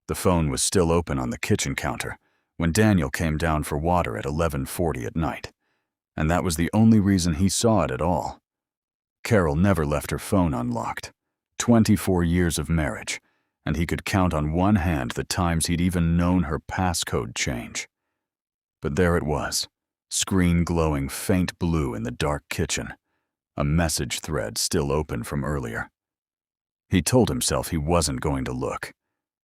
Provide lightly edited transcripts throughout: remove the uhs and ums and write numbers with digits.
The phone was still open on the kitchen counter when Daniel came down for water at 11:40 at night, and that was the only reason he saw it at all. Carol never left her phone unlocked. 24 years of marriage, and he could count on one hand the times he'd even known her passcode change. But there it was, screen glowing faint blue in the dark kitchen, a message thread still open from earlier. He told himself he wasn't going to look.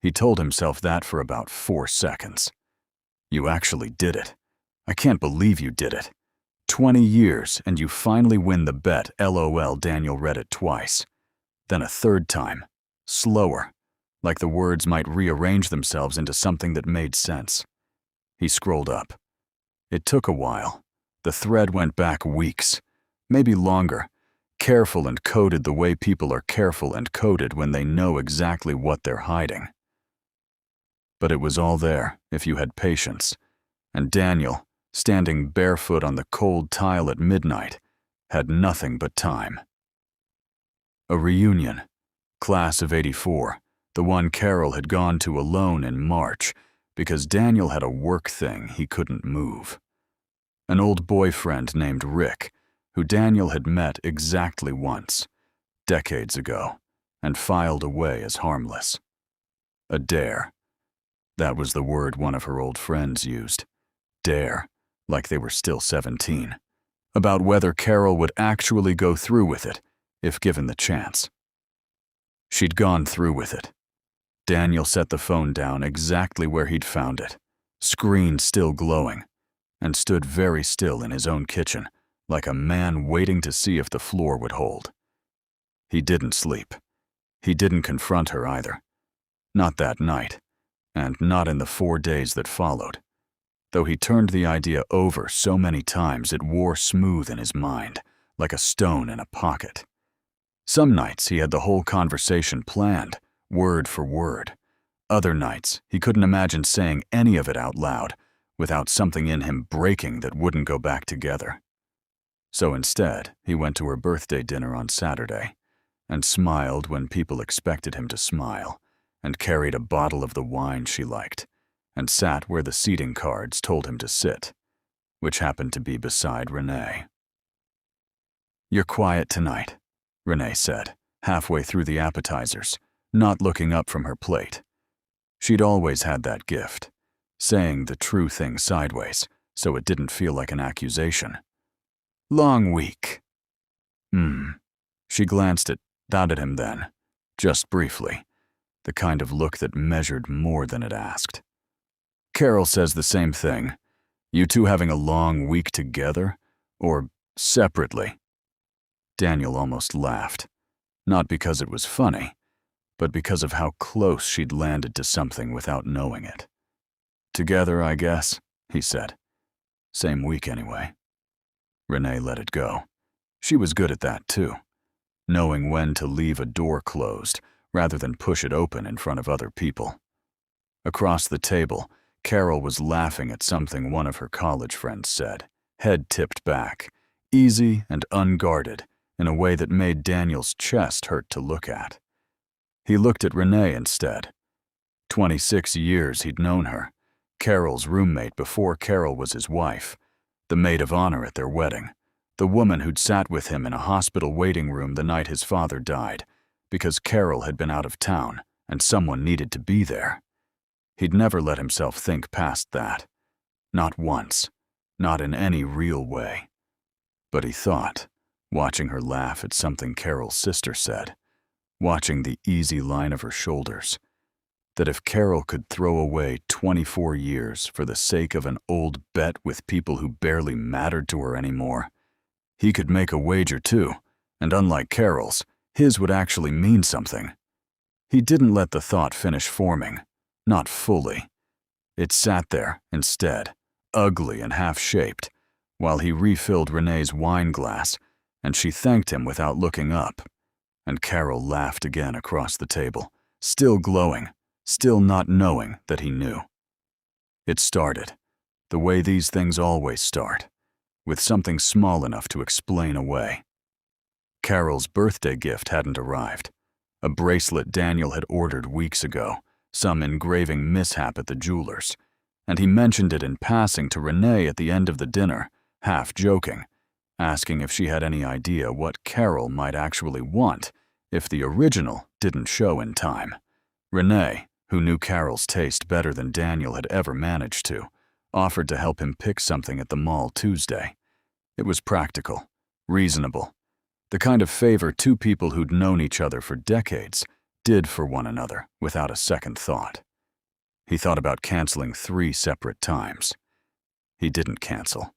He told himself that for about 4 seconds. You actually did it. I can't believe you did it. 20 years and you finally win the bet, LOL. Daniel read it twice. Then a third time, slower, like the words might rearrange themselves into something that made sense. He scrolled up. It took a while. The thread went back weeks, maybe longer, careful and coded the way people are careful and coded when they know exactly what they're hiding. But it was all there if you had patience, and Daniel, standing barefoot on the cold tile at midnight, had nothing but time. A reunion, class of '84, the one Carol had gone to alone in March because Daniel had a work thing he couldn't move. An old boyfriend named Rick, who Daniel had met exactly once, decades ago, and filed away as harmless. A dare. That was the word one of her old friends used. Dare, like they were still 17, about whether Carol would actually go through with it if given the chance. She'd gone through with it. Daniel set the phone down exactly where he'd found it, screen still glowing, and stood very still in his own kitchen, like a man waiting to see if the floor would hold. He didn't sleep. He didn't confront her either. Not that night, and not in the 4 days that followed. Though he turned the idea over so many times it wore smooth in his mind, like a stone in a pocket. Some nights he had the whole conversation planned, word for word. Other nights he couldn't imagine saying any of it out loud without something in him breaking that wouldn't go back together. So instead, he went to her birthday dinner on Saturday and smiled when people expected him to smile, and carried a bottle of the wine she liked, and sat where the seating cards told him to sit, which happened to be beside Renee. "You're quiet tonight," Renee said, halfway through the appetizers, not looking up from her plate. She'd always had that gift, saying the true thing sideways, so it didn't feel like an accusation. "Long week." She glanced at him then, just briefly, the kind of look that measured more than it asked. "Carol says the same thing. You two having a long week together, or separately?" Daniel almost laughed, not because it was funny, but because of how close she'd landed to something without knowing it. "Together, I guess," he said. "Same week anyway." Renee let it go. She was good at that too, knowing when to leave a door closed rather than push it open in front of other people. Across the table, Carol was laughing at something one of her college friends said, head tipped back, easy and unguarded, in a way that made Daniel's chest hurt to look at. He looked at Renee instead. 26 years he'd known her, Carol's roommate before Carol was his wife, the maid of honor at their wedding, the woman who'd sat with him in a hospital waiting room the night his father died, because Carol had been out of town and someone needed to be there. He'd never let himself think past that. Not once. Not in any real way. But he thought, watching her laugh at something Carol's sister said, watching the easy line of her shoulders, that if Carol could throw away 24 years for the sake of an old bet with people who barely mattered to her anymore, he could make a wager too, and unlike Carol's, his would actually mean something. He didn't let the thought finish forming, not fully. It sat there, instead, ugly and half-shaped, while he refilled Renee's wine glass, and she thanked him without looking up. And Carol laughed again across the table, still glowing, still not knowing that he knew. It started, the way these things always start, with something small enough to explain away. Carol's birthday gift hadn't arrived, a bracelet Daniel had ordered weeks ago, some engraving mishap at the jeweler's, and he mentioned it in passing to Renee at the end of the dinner, half joking, asking if she had any idea what Carol might actually want if the original didn't show in time. Renee, who knew Carol's taste better than Daniel had ever managed to, offered to help him pick something at the mall Tuesday. It was practical, reasonable, the kind of favor two people who'd known each other for decades did for one another without a second thought. He thought about canceling 3 separate times. He didn't cancel.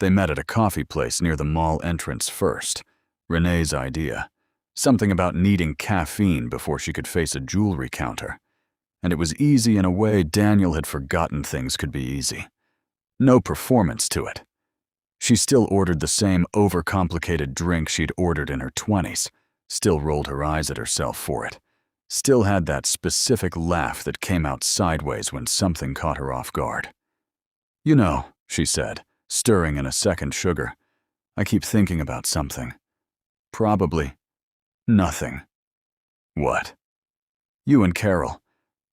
They met at a coffee place near the mall entrance first. Renee's idea. Something about needing caffeine before she could face a jewelry counter. And it was easy in a way Daniel had forgotten things could be easy. No performance to it. She still ordered the same overcomplicated drink she'd ordered in her 20s, still rolled her eyes at herself for it, still had that specific laugh that came out sideways when something caught her off guard. "You know," she said, stirring in a second sugar, "I keep thinking about something. Probably nothing." "What?" "You and Carol.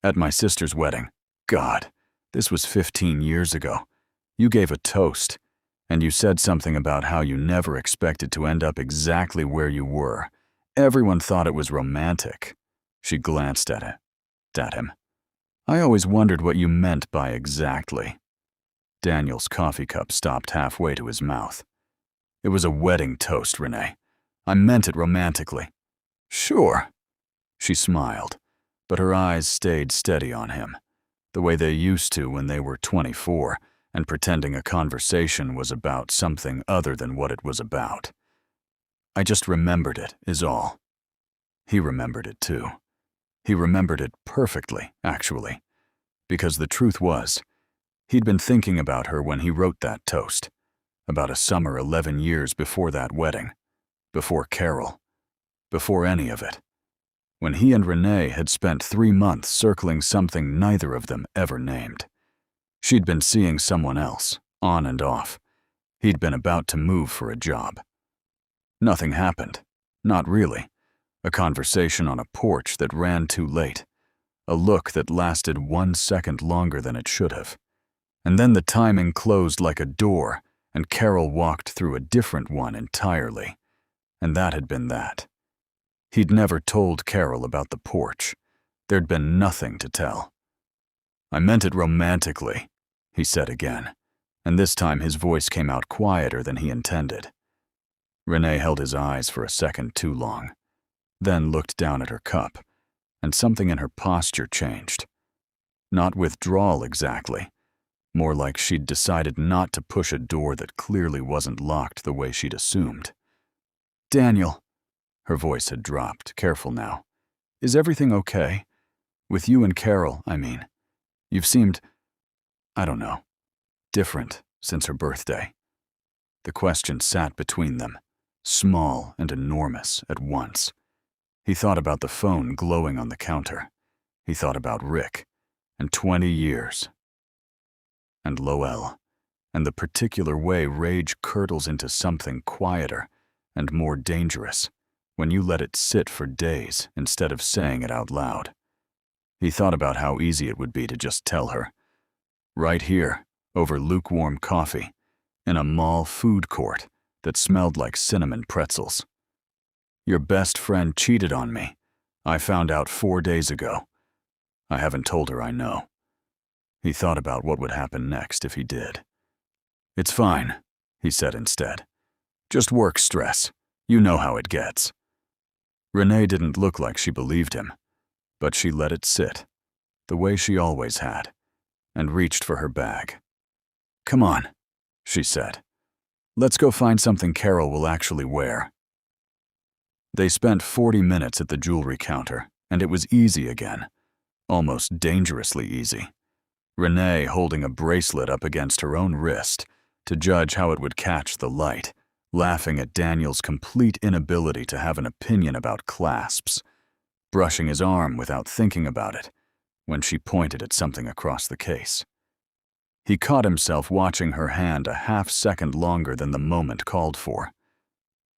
At my sister's wedding. God, this was 15 years ago. You gave a toast, and you said something about how you never expected to end up exactly where you were. Everyone thought it was romantic." She glanced at him. "I always wondered what you meant by exactly." Daniel's coffee cup stopped halfway to his mouth. "It was a wedding toast, Renee. I meant it romantically." "Sure." She smiled, but her eyes stayed steady on him, the way they used to when they were 24 and pretending a conversation was about something other than what it was about. "I just remembered it, is all." He remembered it too. He remembered it perfectly, actually, because the truth was, he'd been thinking about her when he wrote that toast, about a summer 11 years before that wedding, before Carol, before any of it, when he and Renee had spent 3 months circling something neither of them ever named. She'd been seeing someone else, on and off. He'd been about to move for a job. Nothing happened. Not really. A conversation on a porch that ran too late. A look that lasted 1 second longer than it should have. And then the timing closed like a door, and Carol walked through a different one entirely. And that had been that. He'd never told Carol about the porch. There'd been nothing to tell. "I meant it romantically," he said again, and this time his voice came out quieter than he intended. Renee held his eyes for a second too long, then looked down at her cup, and something in her posture changed. Not withdrawal exactly, more like she'd decided not to push a door that clearly wasn't locked the way she'd assumed. "Daniel," her voice had dropped, careful now, "is everything okay? With you and Carol, I mean. You've seemed, I don't know, different since her birthday." The question sat between them, small and enormous at once. He thought about the phone glowing on the counter. He thought about Rick, and 20 years. And Lowell, and the particular way rage curdles into something quieter and more dangerous when you let it sit for days instead of saying it out loud. He thought about how easy it would be to just tell her. Right here, over lukewarm coffee, in a mall food court that smelled like cinnamon pretzels. "Your best friend cheated on me. I found out 4 days ago. I haven't told her I know." He thought about what would happen next if he did. "It's fine," he said instead. "Just work stress. You know how it gets." Renee didn't look like she believed him, but she let it sit, the way she always had, and reached for her bag. "Come on," she said. "Let's go find something Carol will actually wear." They spent 40 minutes at the jewelry counter, and it was easy again, almost dangerously easy. Renee holding a bracelet up against her own wrist to judge how it would catch the light, laughing at Daniel's complete inability to have an opinion about clasps, brushing his arm without thinking about it when she pointed at something across the case. He caught himself watching her hand a half-second longer than the moment called for.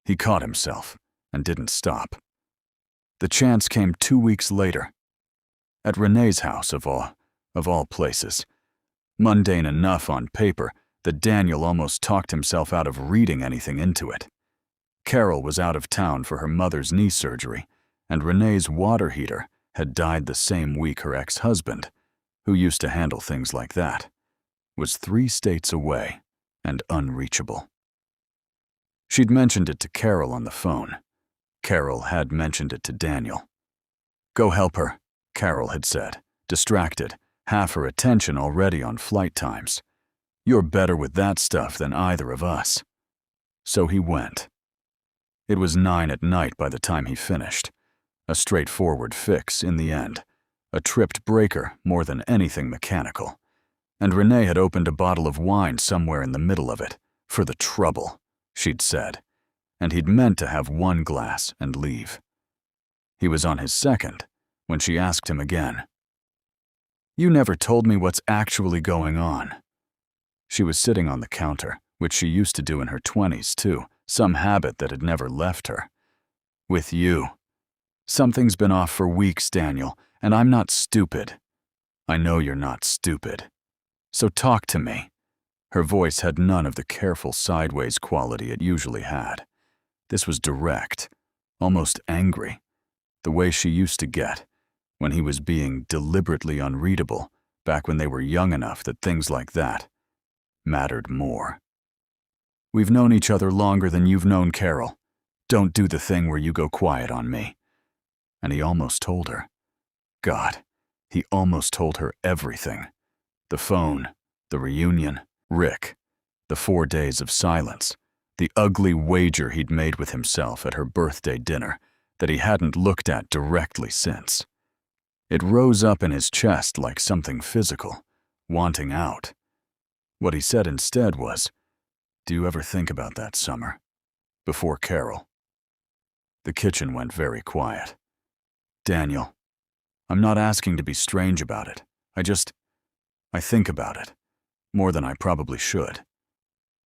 He caught himself and didn't stop. The chance came 2 weeks later. At Renee's house, of all places. Mundane enough on paper that Daniel almost talked himself out of reading anything into it. Carol was out of town for her mother's knee surgery, and Renee's water heater had died the same week her ex-husband, who used to handle things like that, was 3 states away and unreachable. She'd mentioned it to Carol on the phone. Carol had mentioned it to Daniel. "Go help her," Carol had said, distracted, half her attention already on flight times. "You're better with that stuff than either of us." So he went. It was 9 at night by the time he finished. A straightforward fix in the end. A tripped breaker more than anything mechanical. And Renee had opened a bottle of wine somewhere in the middle of it, for the trouble, she'd said. And he'd meant to have 1 glass and leave. He was on his second when she asked him again. "You never told me what's actually going on." She was sitting on the counter, which she used to do in her 20s too, some habit that had never left her. "With you. Something's been off for weeks, Daniel, and I'm not stupid." "I know you're not stupid. So talk to me." Her voice had none of the careful sideways quality it usually had. This was direct, almost angry, the way she used to get when he was being deliberately unreadable back when they were young enough that things like that mattered more. "We've known each other longer than you've known Carol. Don't do the thing where you go quiet on me." And he almost told her. God, he almost told her everything. The phone, the reunion, Rick, the 4 days of silence, the ugly wager he'd made with himself at her birthday dinner that he hadn't looked at directly since. It rose up in his chest like something physical, wanting out. What he said instead was, "Do you ever think about that summer? Before Carol?" The kitchen went very quiet. "Daniel, I'm not asking to be strange about it. I think about it. More than I probably should."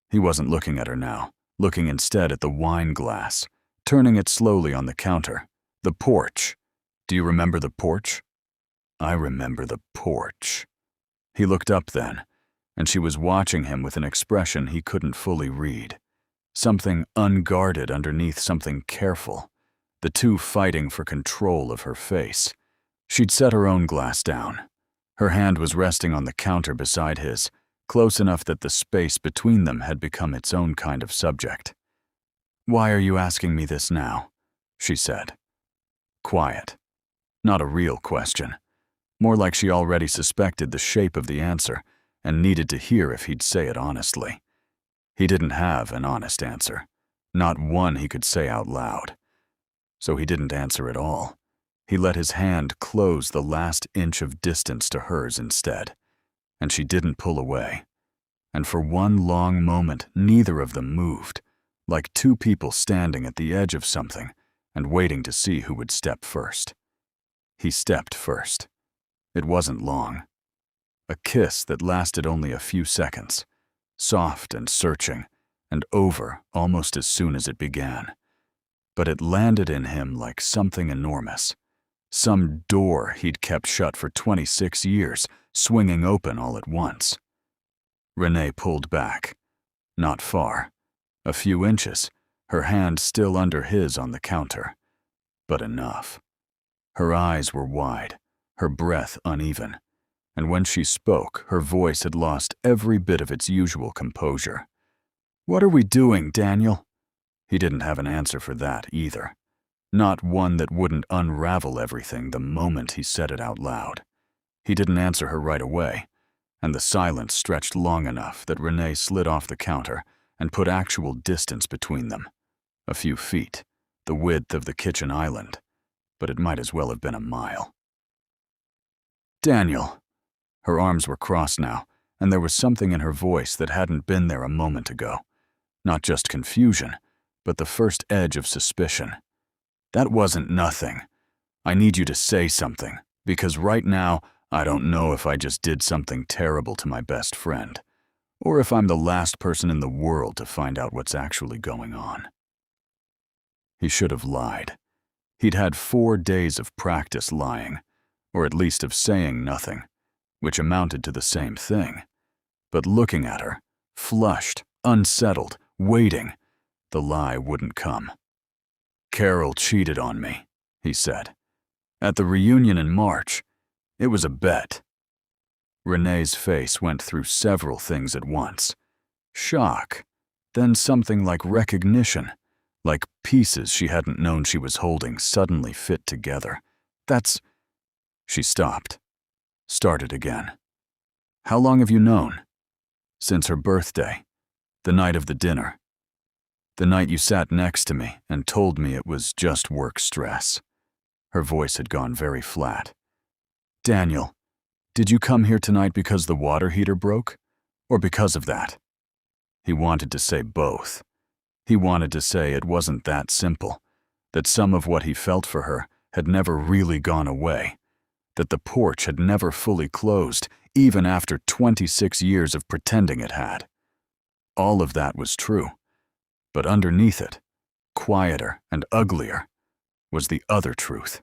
He wasn't looking at her now, looking instead at the wine glass, turning it slowly on the counter. "The porch. Do you remember the porch?" "I remember the porch." He looked up then, and she was watching him with an expression he couldn't fully read. Something unguarded underneath something careful, the two fighting for control of her face. She'd set her own glass down. Her hand was resting on the counter beside his, close enough that the space between them had become its own kind of subject. "Why are you asking me this now?" she said. Quiet. Not a real question. More like she already suspected the shape of the answer and needed to hear if he'd say it honestly. He didn't have an honest answer, not one he could say out loud. So he didn't answer at all. He let his hand close the last inch of distance to hers instead, and she didn't pull away. And for one long moment, neither of them moved, like 2 people standing at the edge of something and waiting to see who would step first. He stepped first. It wasn't long. A kiss that lasted only a few seconds, soft and searching, and over almost as soon as it began. But it landed in him like something enormous. Some door he'd kept shut for 26 years, swinging open all at once. Renee pulled back. Not far. A few inches, her hand still under his on the counter. But enough. Her eyes were wide, her breath uneven, and when she spoke, her voice had lost every bit of its usual composure. "What are we doing, Daniel?" He didn't have an answer for that either. Not one that wouldn't unravel everything the moment he said it out loud. He didn't answer her right away, and the silence stretched long enough that Renee slid off the counter and put actual distance between them. A few feet, the width of the kitchen island, but it might as well have been a mile. "Daniel." Her arms were crossed now, and there was something in her voice that hadn't been there a moment ago. Not just confusion, but the first edge of suspicion. "That wasn't nothing. I need you to say something, because right now, I don't know if I just did something terrible to my best friend, or if I'm the last person in the world to find out what's actually going on." He should have lied. He'd had 4 days of practice lying, or at least of saying nothing, which amounted to the same thing. But looking at her, flushed, unsettled, waiting, the lie wouldn't come. "Carol cheated on me," he said. "At the reunion in March. It was a bet." Renee's face went through several things at once. Shock, then something like recognition, like pieces she hadn't known she was holding suddenly fit together. She stopped, started again. "How long have you known?" "Since her birthday, the night of the dinner. The night you sat next to me and told me it was just work stress." Her voice had gone very flat. "Daniel, did you come here tonight because the water heater broke? Or because of that?" He wanted to say both. He wanted to say it wasn't that simple, that some of what he felt for her had never really gone away, that the porch had never fully closed, even after 26 years of pretending it had. All of that was true, but underneath it, quieter and uglier, was the other truth.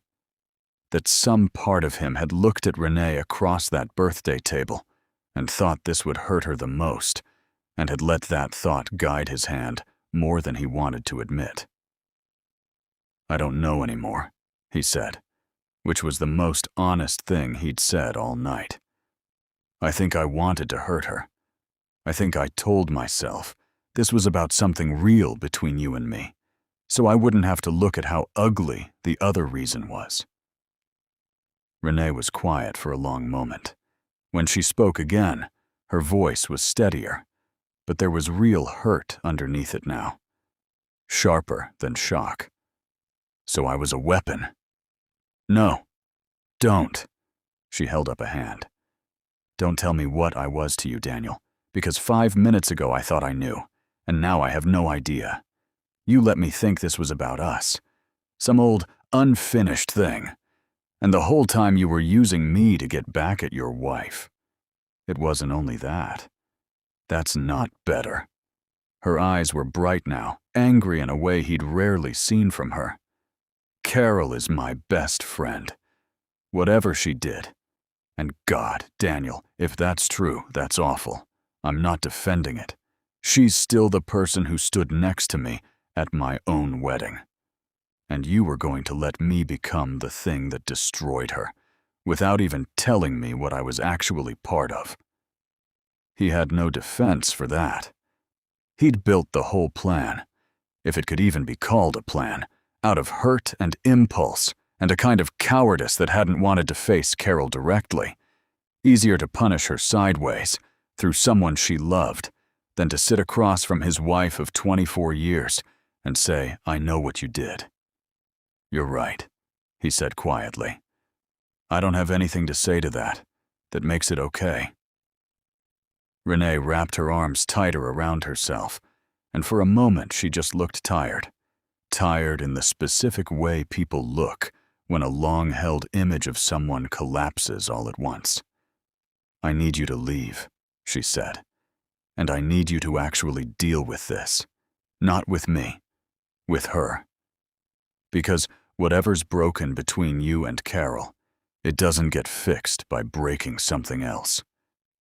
That some part of him had looked at Renee across that birthday table and thought this would hurt her the most, and had let that thought guide his hand more than he wanted to admit. "I don't know anymore," he said, which was the most honest thing he'd said all night. "I think I wanted to hurt her. I think I told myself this was about something real between you and me, so I wouldn't have to look at how ugly the other reason was." Renee was quiet for a long moment. When she spoke again, her voice was steadier, but there was real hurt underneath it now. Sharper than shock. "So I was a weapon?" "No, don't." She held up a hand. "Don't tell me what I was to you, Daniel, because 5 minutes ago I thought I knew, and now I have no idea. You let me think this was about us, some old unfinished thing, and the whole time you were using me to get back at your wife. It wasn't only that. That's not better." Her eyes were bright now, angry in a way he'd rarely seen from her. "Carol is my best friend. Whatever she did. And God, Daniel, if that's true, that's awful. I'm not defending it. She's still the person who stood next to me at my own wedding. And you were going to let me become the thing that destroyed her, without even telling me what I was actually part of." He had no defense for that. He'd built the whole plan, if it could even be called a plan, out of hurt and impulse and a kind of cowardice that hadn't wanted to face Carol directly. Easier to punish her sideways, through someone she loved, than to sit across from his wife of 24 years and say, "I know what you did." "You're right," he said quietly. "I don't have anything to say to that makes it okay." Renee wrapped her arms tighter around herself, and for a moment she just looked tired. Tired in the specific way people look when a long-held image of someone collapses all at once. "I need you to leave," she said. "And I need you to actually deal with this. Not with me, with her. Because whatever's broken between you and Carol, it doesn't get fixed by breaking something else."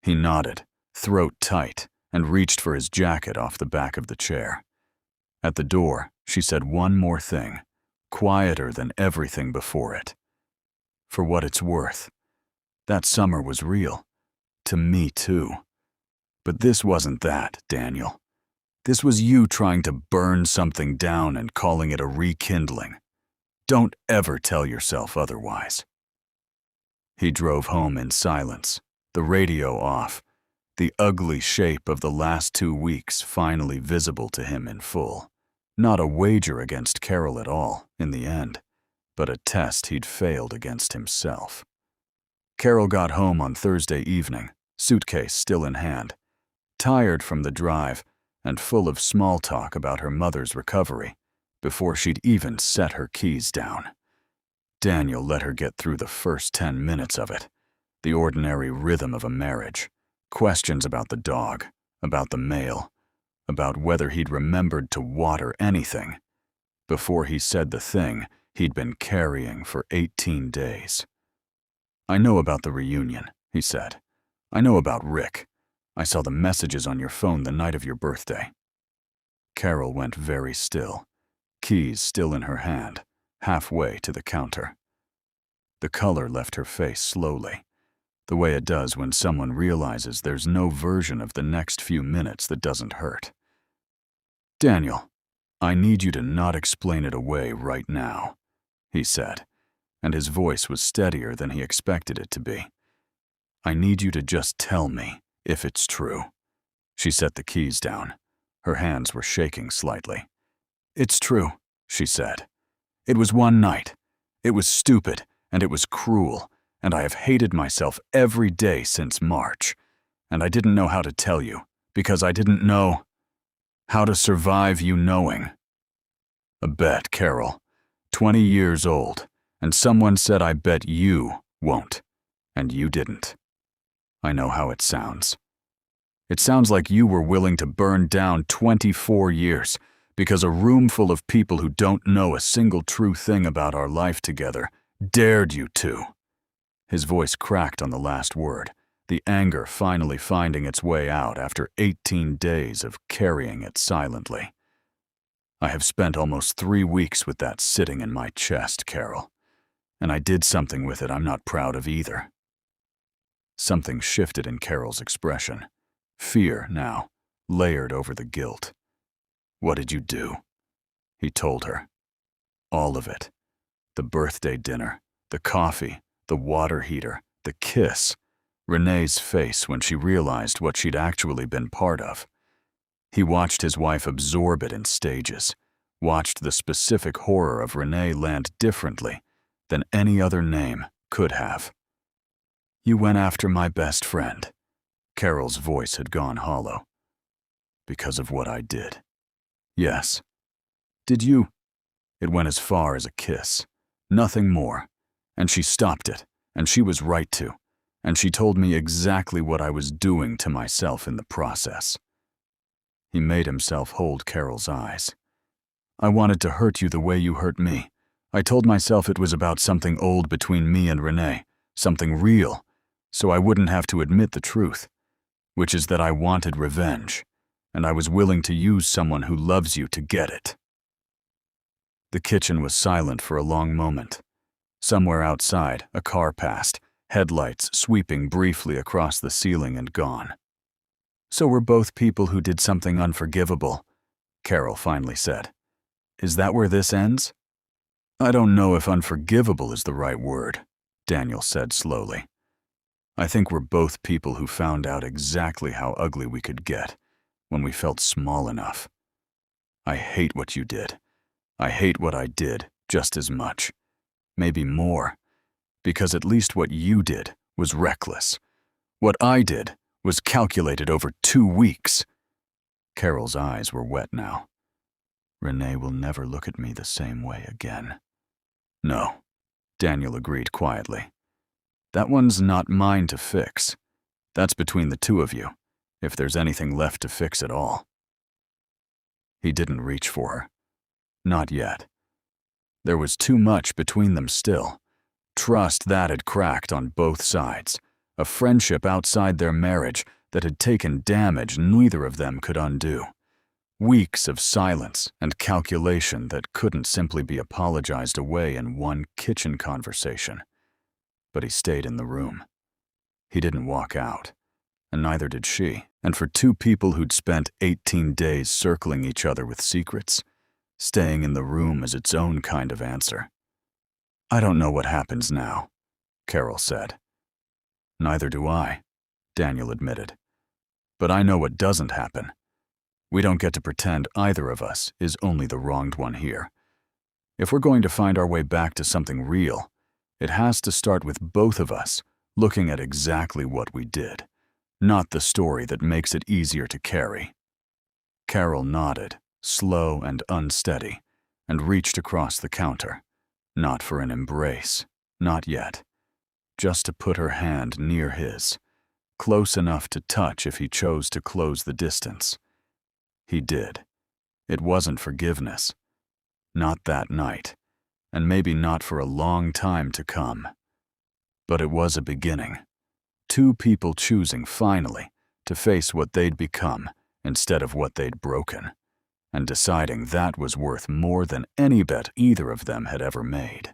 He nodded, throat tight, and reached for his jacket off the back of the chair. At the door, she said one more thing, quieter than everything before it. "For what it's worth, that summer was real. To me, too. But this wasn't that, Daniel. This was you trying to burn something down and calling it a rekindling. Don't ever tell yourself otherwise." He drove home in silence, the radio off, the ugly shape of the last 2 weeks finally visible to him in full. Not a wager against Carol at all, in the end, but a test he'd failed against himself. Carol got home on Thursday evening, suitcase still in hand, tired from the drive and full of small talk about her mother's recovery, before she'd even set her keys down. Daniel let her get through the first 10 minutes of it, the ordinary rhythm of a marriage, questions about the dog, about the mail, about whether he'd remembered to water anything, before he said the thing he'd been carrying for 18 days. I know about the reunion, he said. I know about Rick. I saw the messages on your phone the night of your birthday. Carol went very still, keys still in her hand, halfway to the counter. The color left her face slowly, the way it does when someone realizes there's no version of the next few minutes that doesn't hurt. Daniel, I need you to not explain it away right now, he said, and his voice was steadier than he expected it to be. I need you to just tell me if it's true. She set the keys down. Her hands were shaking slightly. It's true, she said. It was one night. It was stupid, and it was cruel, and I have hated myself every day since March. And I didn't know how to tell you, because I didn't know how to survive you knowing. A bet, Carol. 20 years old, and someone said I bet you won't, and you didn't. I know how it sounds. It sounds like you were willing to burn down 24 years because a room full of people who don't know a single true thing about our life together dared you to. His voice cracked on the last word, the anger finally finding its way out after 18 days of carrying it silently. I have spent almost 3 weeks with that sitting in my chest, Carol, and I did something with it I'm not proud of either. Something shifted in Carol's expression. Fear now, layered over the guilt. What did you do? He told her. All of it. The birthday dinner, the coffee, the water heater, the kiss, Renee's face when she realized what she'd actually been part of. He watched his wife absorb it in stages, watched the specific horror of Renee land differently than any other name could have. You went after my best friend. Carol's voice had gone hollow. Because of what I did. Yes. Did you? It went as far as a kiss. Nothing more. And she stopped it, and she was right to. And she told me exactly what I was doing to myself in the process. He made himself hold Carol's eyes. I wanted to hurt you the way you hurt me. I told myself it was about something old between me and Renee, something real, so I wouldn't have to admit the truth, which is that I wanted revenge, and I was willing to use someone who loves you to get it. The kitchen was silent for a long moment. Somewhere outside, a car passed, headlights sweeping briefly across the ceiling and gone. So we're both people who did something unforgivable, Carol finally said. Is that where this ends? I don't know if unforgivable is the right word, Daniel said slowly. I think we're both people who found out exactly how ugly we could get when we felt small enough. I hate what you did. I hate what I did just as much, maybe more, because at least what you did was reckless. What I did was calculated over 2 weeks. Carol's eyes were wet now. Renee will never look at me the same way again. No, Daniel agreed quietly. That one's not mine to fix. That's between the two of you, if there's anything left to fix at all. He didn't reach for her. Not yet. There was too much between them still. Trust that had cracked on both sides. A friendship outside their marriage that had taken damage neither of them could undo. Weeks of silence and calculation that couldn't simply be apologized away in one kitchen conversation. But he stayed in the room. He didn't walk out, and neither did she. And for two people who'd spent 18 days circling each other with secrets, staying in the room is its own kind of answer. I don't know what happens now, Carol said. Neither do I, Daniel admitted. But I know what doesn't happen. We don't get to pretend either of us is only the wronged one here. If we're going to find our way back to something real, it has to start with both of us looking at exactly what we did, not the story that makes it easier to carry. Carol nodded, slow and unsteady, and reached across the counter, not for an embrace, not yet, just to put her hand near his, close enough to touch if he chose to close the distance. He did. It wasn't forgiveness. Not that night, and maybe not for a long time to come. But it was a beginning. Two people choosing, finally, to face what they'd become instead of what they'd broken, and deciding that was worth more than any bet either of them had ever made.